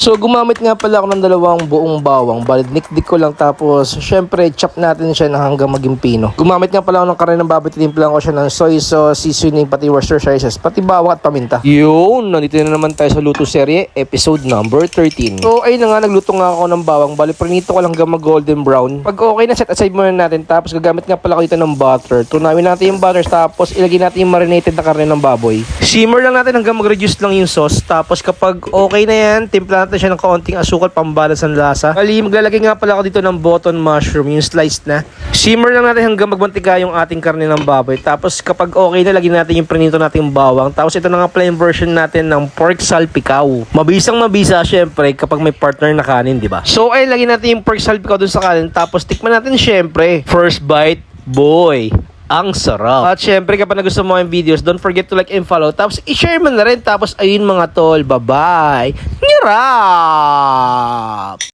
So gumamit nga pala ako ng dalawang buong bawang, balit-nikdik ko lang tapos syempre chop natin siya na hanggang maging pino. Gumamit nga pala ako ng karne ng baboy, tinimplan ko siya ng soy sauce, seasoning, pati Worcestershire sauce, pati bawang at paminta. Yun, nandito na naman tayo sa luto serye, episode number 13. So ayun na nga, nagluto nga ako ng bawang, bali prinito ko lang hanggang mag golden brown. Pag okay na, set aside muna natin, tapos gagamit nga pala ako dito ng butter. Tunawin natin yung butter, tapos ilagay natin yung marinated na karne ng baboy. Simmer lang natin hanggang mag-reduce lang yung sauce, tapos kapag okay na yan, timpla natin siya ng kaunting asukal pambalance ng lasa. Bali, maglalagay nga pala ako dito ng button mushroom, yung sliced na. Simmer lang natin hanggang magmantika yung ating karne ng baboy. Tapos kapag okay na, lagyan natin yung prinito nating bawang. Tapos ito na nga pala yung version natin ng pork salpikaw. Mabisang mabisa syempre kapag may partner na kanin, di ba? So ay lagyan natin yung pork salpikaw dun sa kanin. Tapos tikman natin syempre. First bite, boy, ang sarap. At syempre kapag nagustuhan mo yung videos, don't forget to like and follow. Tapos i-share mo na rin. Tapos ayun mga tol, bye-bye. Nyara!